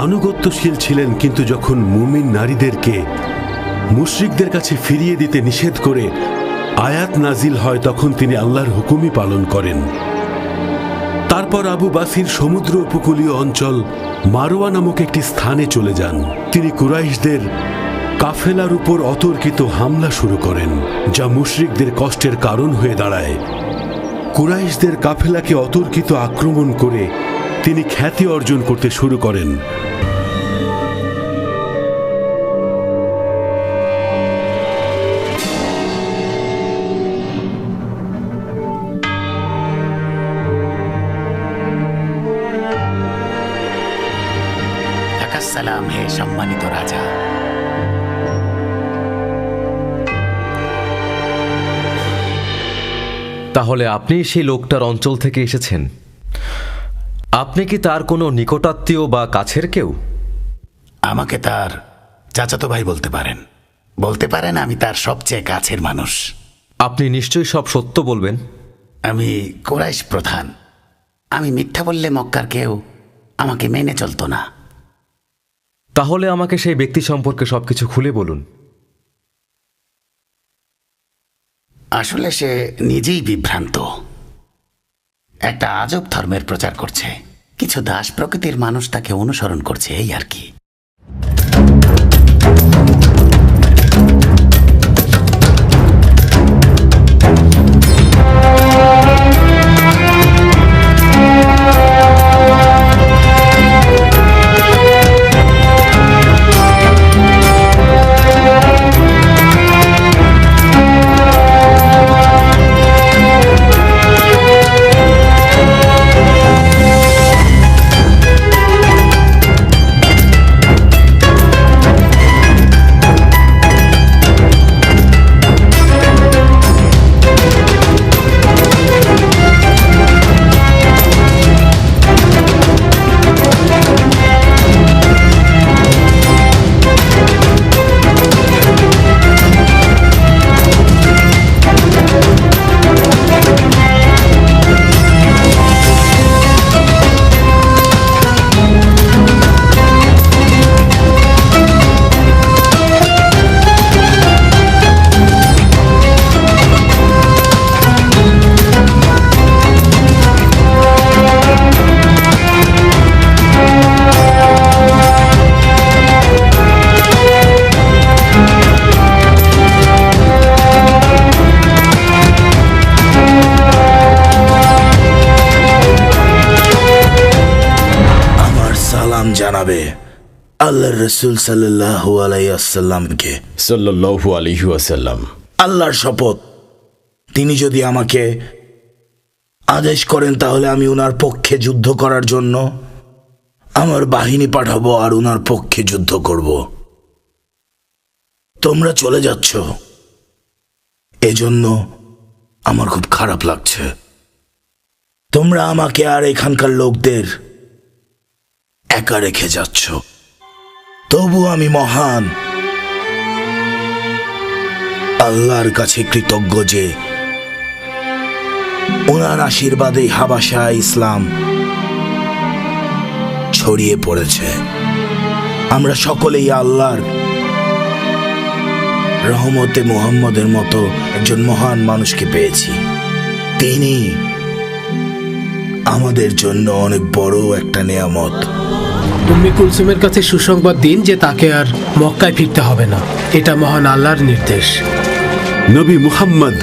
আনুগত্যশীল ছিলেন, কিন্তু যখন মুমিন নারীদেরকে মুশরিকদের কাছে ফিরিয়ে দিতে নিষেধ করে আয়াত নাজিল হয়, তখন তিনি আল্লাহর হুকুমই পালন করেন। তারপর আবু বাসির সমুদ্র উপকূলীয় অঞ্চল মারওয়া নামক একটি স্থানে চলে যান। তিনি কুরাইশদের কাফেলার উপর অতর্কিত হামলা শুরু করেন, যা মুশরিকদের কষ্টের কারণ হয়ে দাঁড়ায়। কুরাইশদের কাফেলাকে অতর্কিত আক্রমণ করে তিনি খ্যাতি অর্জন করতে শুরু করেন। সালাম হে সম্মানিত রাজা। তাহলে আপনি সেই লোকটার অঞ্চল থেকে এসেছেন? আপনি কি তার কোনো নিকটাত্মীয় বা কাছের কেউ? আমাকে তার চাচাতো ভাই বলতে পারেন। বলতে পারেন আমি তার সবচেয়ে কাছের মানুষ। আপনি নিশ্চয়ই সব সত্য বলবেন। আমি কুরাইশ প্রধান। আমি মিথ্যা বললে মক্কার কেউ আমাকে মেনে চলতো না। তাহলে আমাকে সেই ব্যক্তি সম্পর্কে সবকিছু খুলে বলুন। আসলে সে নিজেই বিভ্রান্ত। একটা আজব ধর্মের প্রচার করছে। কিছু দাস প্রকৃতির মানুষ তাকে অনুসরণ করছে, এই আর কি। সালাম জানাবে আল্লাহর রসুল সাল্লাল্লাহু আলাইহি ওয়াসাল্লামকে। সাল্লাল্লাহু আলাইহি ওয়াসাল্লাম। আল্লাহর শপথ, তিনি যদি আমাকে আদেশ করেন তাহলে আমি উনার পক্ষে যুদ্ধ করার জন্য আমার বাহিনী পাঠাবো আর উনার পক্ষে যুদ্ধ করব। তোমরা চলে যাচ্ছ, এজন্য আমার খুব খারাপ লাগছে। তোমরা আমাকে আর এখানকার লোকদের একা রেখে যাচ্ছ। তবু আমি মহান আল্লাহর কাছে কৃতজ্ঞ যে ওনার আশীর্বাদে হাবাশা ইসলাম ছড়িয়ে পড়েছে। আমরা সকলেই আল্লাহর রহমতে মুহাম্মদের মতো একজন মহান মানুষকে পেয়েছি। তিনি আমাদের জন্য অনেক বড় একটা নেয়ামত। উম্মে কুলসুমের কাছে সুসংবাদ দিন যে তাকে আর মক্কায় ফিরতে হবে না। এটা মহান আল্লাহর নির্দেশ। নবী মুহাম্মদ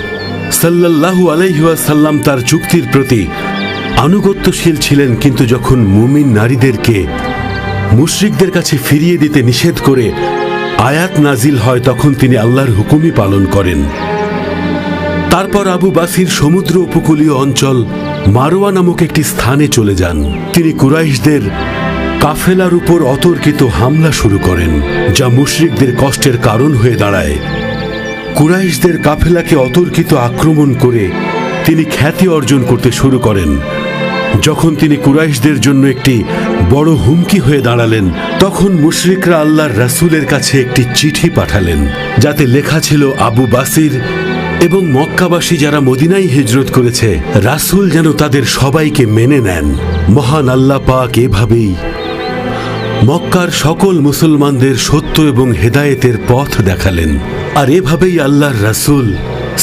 সাল্লাল্লাহু আলাইহি ওয়াসাল্লাম তার চুক্তির প্রতি আনুগত্যশীল ছিলেন, কিন্তু যখন মুমিন নারীদেরকে মুশরিকদের কাছে ফিরিয়ে দিতে নিষেধ করে আয়াত নাজিল হয় তখন তিনি আল্লাহর হুকুমই পালন করেন। তারপর আবু বাসির সমুদ্র উপকূলীয় অঞ্চল মারওয়া নামক একটি স্থানে চলে যান। তিনি কুরাইশদের কাফেলার উপর অতর্কিত হামলা শুরু করেন, যা মুশরিকদের কষ্টের কারণ হয়ে দাঁড়ায়। কুরাইশদের কাফেলাকে অতর্কিত আক্রমণ করে তিনি খ্যাতি অর্জন করতে শুরু করেন। যখন তিনি কুরাইশদের জন্য একটি বড় হুমকি হয়ে দাঁড়ালেন, তখন মুশরিকরা আল্লাহর রাসূলের কাছে একটি চিঠি পাঠালেন, যাতে লেখা ছিল আবু বাসির এবং মক্কাবাসী যারা মদিনায় হিজরত করেছে রাসূল যেন তাদের সবাইকে মেনে নেন। মহান আল্লাহ পাক এভাবেই মক্কার সকল মুসলমানদের সত্য এবং হেদায়েতের পথ দেখালেন। আর এভাবেই আল্লাহর রাসূল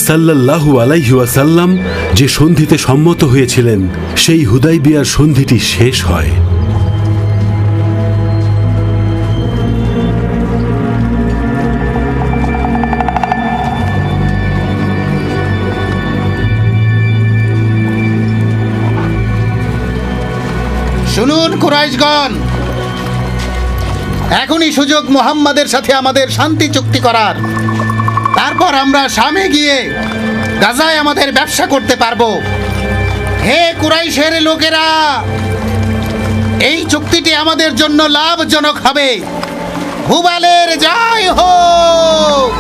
সাল্লাল্লাহু আলাইহি ওয়াসাল্লাম যে সন্ধিতে সম্মত হয়েছিলেন সেই হুদাইবিয়ার সন্ধিটি শেষ হয়। শুনুন কুরাইশগণ, এখনই সুযোগ মুহাম্মাদের সাথে আমাদের শান্তি চুক্তি করার। তারপর আমরা শামে গিয়ে গাজায় আমাদের ব্যবসা করতে পারবো। হে কুরাইশের লোকেরা, এই চুক্তিটি আমাদের জন্য লাভজনক হবে। হুবালের জয় হোক।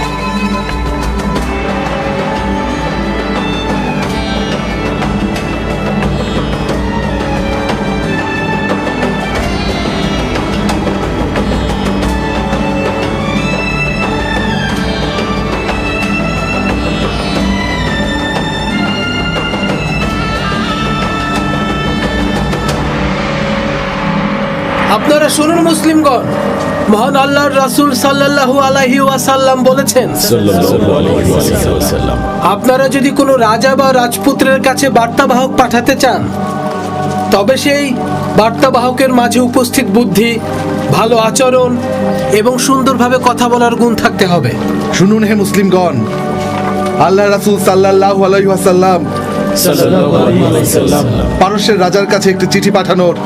আপনারা শুনুন মুসলিমগণ, মহান আল্লাহর রাসূল সাল্লাল্লাহু আলাইহি ওয়াসাল্লাম বলেছেন, আপনারা যদি কোনো রাজা বা রাজপুত্রের কাছে বার্তাবাহক পাঠাতে চান, তবে সেই বার্তাবাহকের মাঝে উপস্থিত বুদ্ধি, ভালো আচরণ এবং সুন্দরভাবে কথা বলার গুণ থাকতে হবে। শুনুন হে মুসলিমগণ, আল্লাহ রাসূল সাল্লাল্লাহু আলাইহি ওয়াসাল্লাম পারস্যের রাজার কাছে একটি চিঠি পাঠানোর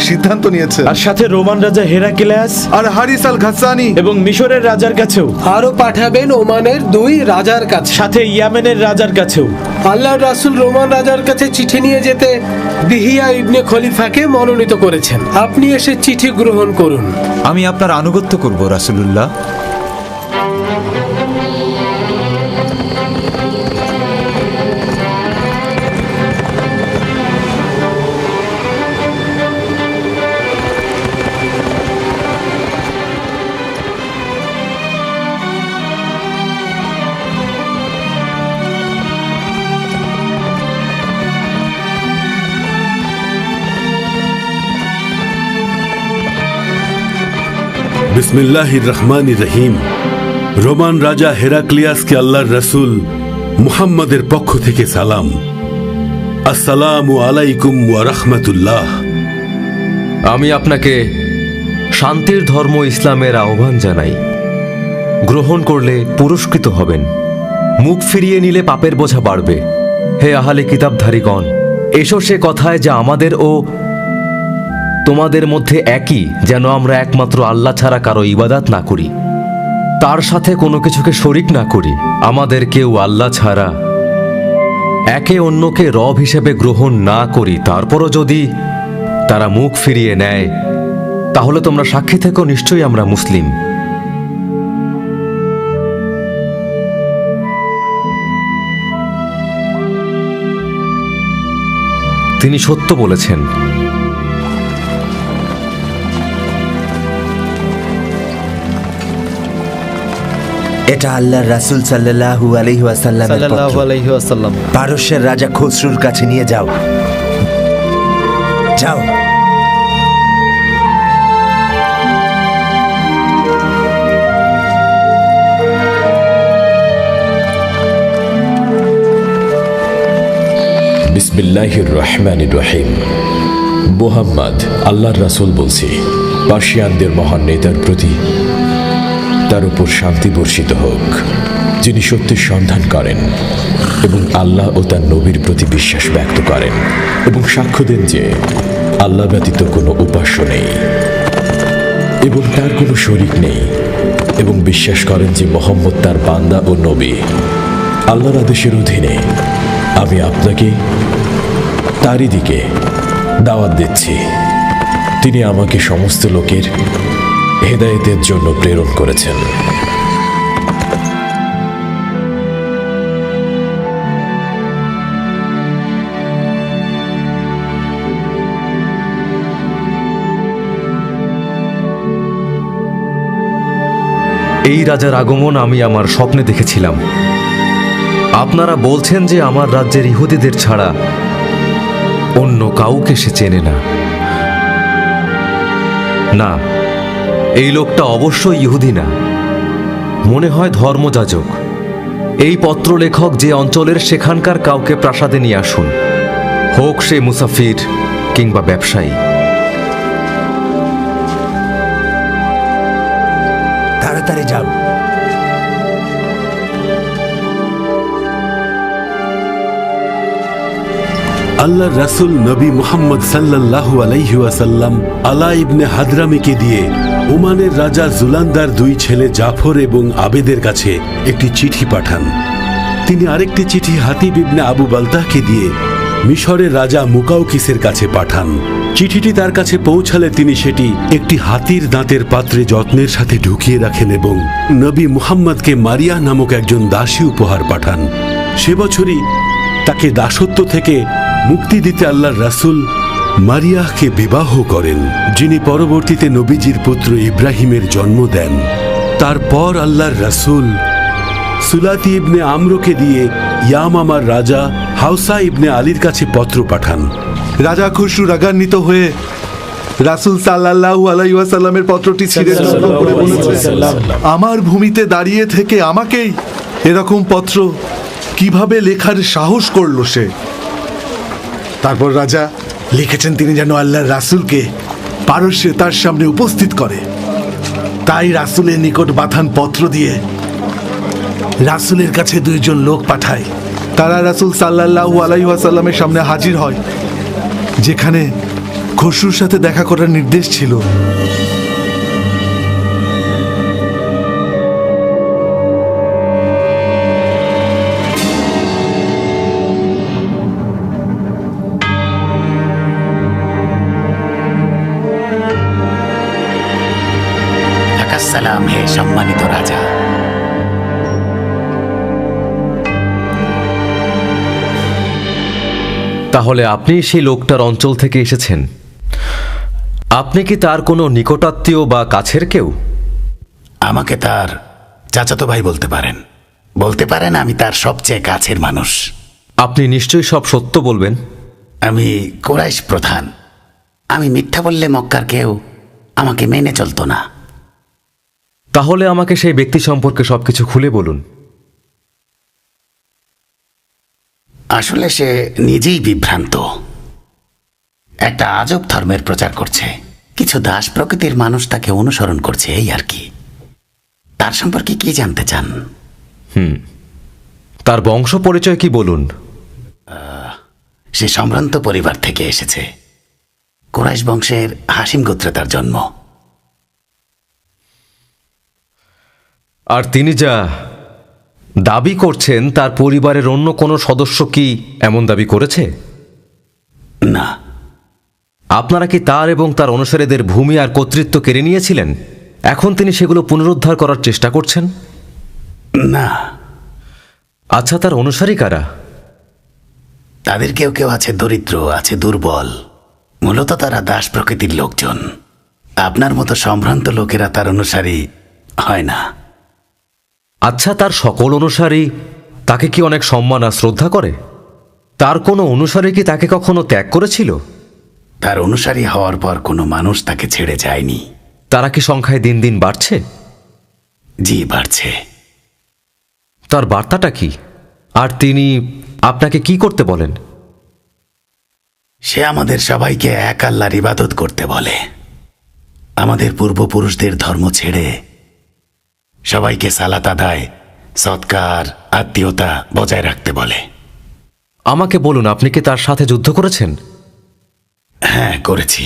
সিদ্ধান্ত নিয়েছে। আর সাথে রোমান রাজা হেরাক্লিয়াস আর হারিস আল ঘাসানি এবং মিশরের রাজার কাছেও। আরো পাঠাবেন ওমানের 2 রাজার কাছে, সাথে ইয়েমেনের রাজার কাছেও। আল্লাহর রাসূল রোমান রাজার কাছে চিঠি নিয়ে যেতে দিহিয়া ইবনে খলিফাকে মনোনীত করেছেন। আপনি এসে চিঠি গ্রহণ করুন। আমি আপনার আনুগত্য করব রাসূলুল্লাহ। বিসমিল্লাহির রহমানির রহিম। রোমান রাজা হেরাক্লিয়াসকে আল্লাহর রাসূল মুহাম্মাদের পক্ষ থেকে সালাম। আসসালামু আলাইকুম ওয়া রাহমাতুল্লাহ। আমি আপনাকে শান্তির ধর্ম ইসলামের আহ্বান জানাই। গ্রহণ করলে পুরস্কৃত হবেন, মুখ ফিরিয়ে নিলে পাপের বোঝা বাড়বে। হে আহলে কিতাবধারীগণ, এসো সে কথায় যা আমাদের ও তোমাদের মধ্যে একই, যেন আমরা একমাত্র আল্লাহ ছাড়া কারো ইবাদাত না করি, তার সাথে কোনো কিছুকে শরিক না করি। আমাদের কেউ আল্লাহ ছাড়া একে অন্যকে রব হিসেবে গ্রহণ না করি, তারপরও যদি তারা মুখ ফিরিয়ে নেয়, তাহলে তোমরা সাক্ষী থেকো, নিশ্চয়ই আমরা মুসলিম। তিনি সত্য বলেছেন। এটা আল্লাহর রাসূল সাল্লাল্লাহু আলাইহি ওয়াসাল্লাম। পারস্যের রাজা খসরুর কাছে নিয়ে যাও। যাও। বিসমিল্লাহির রহমানির রহিম। মুহাম্মদ আল্লাহর রাসূল বলছি, পার্সিয়ানদের মহান নেতার প্রতি তার উপর শান্তি বর্ষিত হোক, যিনি সত্যের সন্ধান করেন এবং আল্লাহ ও তার নবীর প্রতি বিশ্বাস ব্যক্ত করেন এবং সাক্ষ্য দেন যে আল্লাহ ব্যতীত কোনো উপাস্য নেই এবং তার কোনো শরীক নেই, এবং বিশ্বাস করেন যে মুহাম্মদ তার বান্দা ও নবী। আল্লাহর আদেশের অধীনে আমি আপনাকে তারই দিকে দাওয়াত দিচ্ছি। তিনি আমাকে সমস্ত লোকের হেদায়েতের জন্য প্রেরণ করেছেন। এই রাজার আগমন আমি আমার স্বপ্নে দেখেছিলাম। আপনারা বলছেন যে আমার রাজ্যের ইহুদিদের ছাড়া অন্য কাউকে সে চেনে না। না, এই লোকটা অবশ্যই ইহুদি না, মনে হয় ধর্মযাজক। এই পত্রলেখক যে অঞ্চলের, সেখানকার কাউকে প্রাসাদে নিয়ে আসুন, হোক সে মুসাফির কিংবা ব্যবসায়ী। তাড়াতাড়ি যাও। আল্লাহর রাসূল নবী মুহাম্মদ সাল্লাল্লাহু আলাইহি ওয়াসাল্লাম আলা ইবনে হাদরামিকে দিয়ে ওমানের রাজা জুলান্দার দুই ছেলে জাফর এবং আবেদের কাছে একটি চিঠি পাঠান। তিনি আরেকটি চিঠি হাতিব ইবনে আবু বালতাহকে দিয়ে মিশরের রাজা মুকাউকিসের কাছে পাঠান। চিঠিটি তার কাছে পৌঁছালে তিনি সেটি একটি হাতির দাঁতের পাত্রে যত্নের সাথে ঢুকিয়ে রাখেন এবং নবী মুহাম্মদকে মারিয়া নামক একজন দাসী উপহার পাঠান। সে বছরই তাকে দাসত্ব থেকে মুক্তি দিতে আল্লাহর রাসূল মারিয়াহকে বিবাহ করেন, যিনি পরবর্তীতে নবীজির পুত্র ইব্রাহিমের জন্ম দেন। তারপর আল্লাহর রাসূল সুলাতি ইবনে আমরকে দিয়ে ইয়ামামার রাজা হাউসা ইবনে আলীর কাছে পত্র পাঠান। রাজা খসরু রাগান্বিত হয়ে রাসূল সাল্লাল্লাহু আলাইহি ওয়াসাল্লামের পত্রটি ছিঁড়ে লম্বা করে বলেছেন, আমার ভূমিতে দাঁড়িয়ে থেকে আমাকেই এরকম পত্র কিভাবে লেখার সাহস করলো সে? তারপর রাজা লিখেছেন তিনি যেন আল্লাহর রাসূলকে পারস্যে তার সামনে উপস্থিত করে। তাই রাসূলের নিকট পাঠান পত্র দিয়ে রাসূলের কাছে দুইজন লোক পাঠায়। তারা রাসূল সাল্লাল্লাহু আলাইহি ওয়াসাল্লামের সামনে হাজির হয়, যেখানে খসরুর সাথে দেখা করার নির্দেশ ছিল। সালাম হে সম্মানিত রাজা। তাহলে আপনি সেই লোকটার অঞ্চল থেকে এসেছেন। আপনি কি তার কোনো নিকটাত্মীয় বা কাছের কেউ? আমাকে তার চাচাতো ভাই বলতে পারেন। বলতে পারেন আমি তার সবচেয়ে কাছের মানুষ। আপনি নিশ্চয়ই সব সত্য বলবেন। আমি কুরাইশ প্রধান। আমি মিথ্যা বললে মক্কার কেউ আমাকে মেনে চলতো না। তাহলে আমাকে সেই ব্যক্তি সম্পর্কে সবকিছু খুলে বলুন। আসলে সে নিজেই বিভ্রান্ত। একটা আজব ধর্মের প্রচার করছে। কিছু দাস প্রকৃতির মানুষ তাকে অনুসরণ করছে, এই আর কি। তার সম্পর্কে কি জানতে চান? তার বংশ পরিচয় কি বলুন। সে সম্ভ্রান্ত পরিবার থেকে এসেছে। কুরাইশ বংশের হাসিম গোত্রে তার জন্ম। আর তিনি যা দাবি করছেন তার পরিবারের অন্য কোনো সদস্য কি এমন দাবি করেছে? না। আপনারা কি তার এবং তার অনুসারীদের ভূমি আর কর্তৃত্ব কেড়ে নিয়েছিলেন? এখন তিনি সেগুলো পুনরুদ্ধার করার চেষ্টা করছেন? না। আচ্ছা, তার অনুসারী কারা? তাদের কেউ কেউ আছে দরিদ্র, আছে দুর্বল। মূলত তারা দাস প্রকৃতির লোকজন। আপনার মতো সম্ভ্রান্ত লোকেরা তার অনুসারী হয় না। আচ্ছা, তার সকল অনুসারী তাকে কি অনেক সম্মান আর শ্রদ্ধা করে? তার কোনো অনুসারী কি তাকে কখনো ত্যাগ করেছিল? তার অনুসারী হওয়ার পর কোনো মানুষ তাকে ছেড়ে যায়নি। তারা কি সংখ্যায় দিন দিন বাড়ছে? জি, বাড়ছে। তার বার্তাটা কি? আর তিনি আপনাকে কি করতে বলেন? সে আমাদের সবাইকে এক আল্লাহর ইবাদত করতে বলে। আমাদের পূর্বপুরুষদের ধর্ম ছেড়ে সবাইকে সালাত আদায়, সৎকার, আত্মীয়তা বজায় রাখতে বলে। আমাকে বলুন, আপনি কি তার সাথে যুদ্ধ করেছেন? হ্যাঁ, করেছি।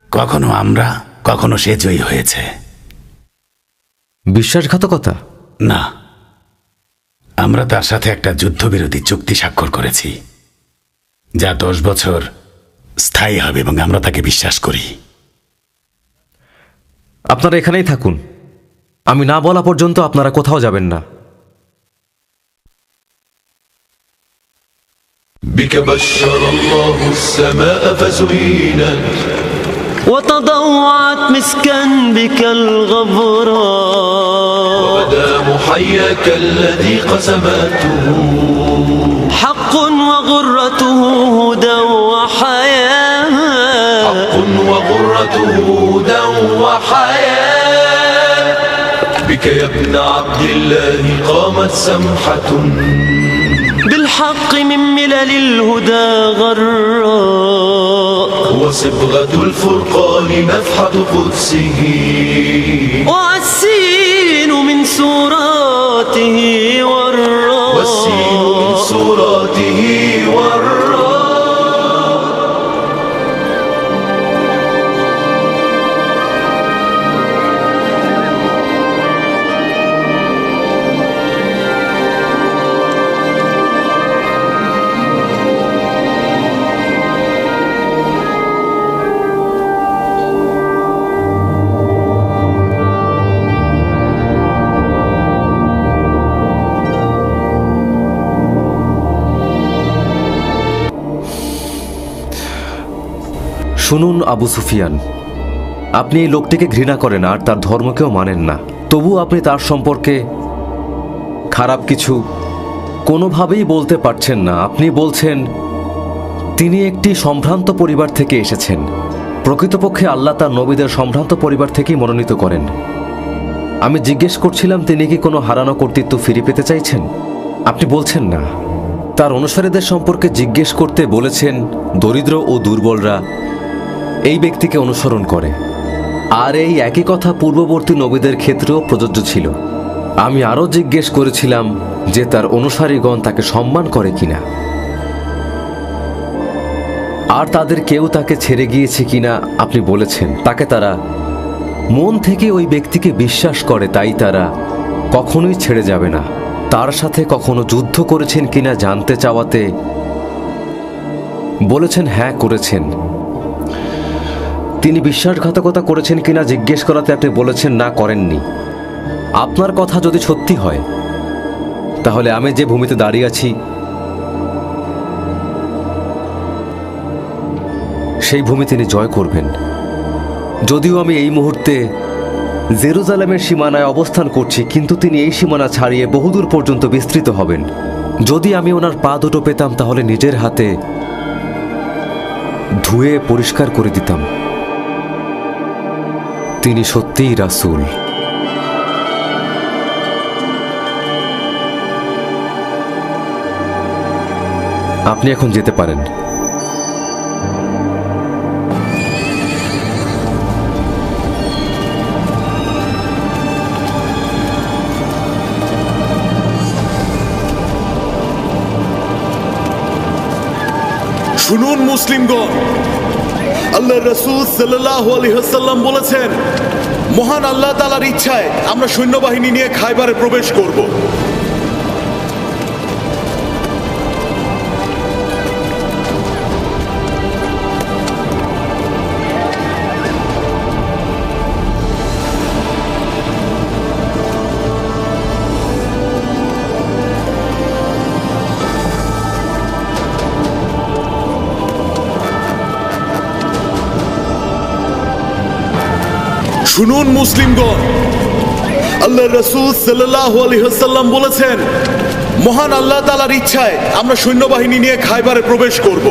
কখনো আমরা, কখনো সে জয়ী হয়েছে। বিশ্বাসঘাতকতা? না, আমরা তার সাথে একটা যুদ্ধবিরতি চুক্তি স্বাক্ষর করেছি, যা 10 বছর স্থায়ী হবে এবং আমরা তাকে বিশ্বাস করি। আপনারা এখানেই থাকুন। আমি না বলা পর্যন্ত আপনারা কোথাও যাবেন না। بك بشر الله السماء فزينت وتضوعت مسكا بك الغبراء وبدا محياك الذي قسمته حق وغرته هدى وحياة حق وغرته هدى وحياة بك يا ابن عبد الله قامت سمحة بالحق من ملل الهدى غراء وصبغة الفرقان نفحة قدسه والسين من سوراته والراء والسين من سوراته والراء শুনুন আবু সুফিয়ান, আপনি এই লোকটিকে ঘৃণা করেন আর তার ধর্মকেও মানেন না। তবু আপনি তার সম্পর্কে খারাপ কিছু কোনোভাবেই বলতে পারছেন না। আপনি বলছেন তিনি একটি সম্ভ্রান্ত পরিবার থেকে এসেছেন। প্রকৃতপক্ষে আল্লাহ তার নবীদের সম্ভ্রান্ত পরিবার থেকেই মনোনীত করেন। আমি জিজ্ঞেস করছিলাম তিনি কি কোনো হারানো কর্তৃত্ব ফিরে পেতে চাইছেন? আপনি বলছেন না। তার অনুসারীদের সম্পর্কে জিজ্ঞেস করতে বলেছেন দরিদ্র ও দুর্বলরা এই ব্যক্তিকে অনুসরণ করে। আর এই একই কথা পূর্ববর্তী নবীদের ক্ষেত্রেও প্রযোজ্য ছিল। আমি আরও জিজ্ঞেস করেছিলাম যে তার অনুসারীগণ তাকে সম্মান করে কিনা, আর তাদের কেউ তাকে ছেড়ে গিয়েছে কিনা। আপনি বলেছেন তাকে তারা মন থেকে ওই ব্যক্তিকে বিশ্বাস করে, তাই তারা কখনোই ছেড়ে যাবে না। তার সাথে কখনো যুদ্ধ করেছেন কিনা জানতে চাওয়াতে বলেছেন হ্যাঁ করেছেন। তিনি বিশ্বাসঘাতকতা করেছেন কিনা জিজ্ঞেস করাতে আপনি বলেছেন না, করেননি। আপনার কথা যদি সত্যি হয় তাহলে আমি যে ভূমিতে দাঁড়িয়ে আছি সেই ভূমি তিনি জয় করবেন। যদিও আমি এই মুহূর্তে জেরুজালেমের সীমানায় অবস্থান করছি, কিন্তু তিনি এই সীমানা ছাড়িয়ে বহুদূর পর্যন্ত বিস্তৃত হবেন। যদি আমি ওনার পা দুটো পেতাম তাহলে নিজের হাতে ধুয়ে পরিষ্কার করে দিতাম। তিনি সত্যিই রাসূল। আপনি এখন যেতে পারেন। শুনুন মুসলিমগণ, আল্লাহ রাসূল সাল্লাল্লাহু আলাইহি ওয়াসাল্লাম বলেছেন, মহান আল্লাহ তাআলার ইচ্ছায় আমরা সৈন্যবাহিনী নিয়ে খায়বারে প্রবেশ করব। শুনুন মুসলিমগণ, আল্লাহ রাসূল সাল্লাল্লাহু আলাইহি ওয়াসাল্লাম বলেছেন, মহান আল্লাহ তাআলার ইচ্ছায় আমরা সৈন্যবাহিনী নিয়ে খায়বারে প্রবেশ করব।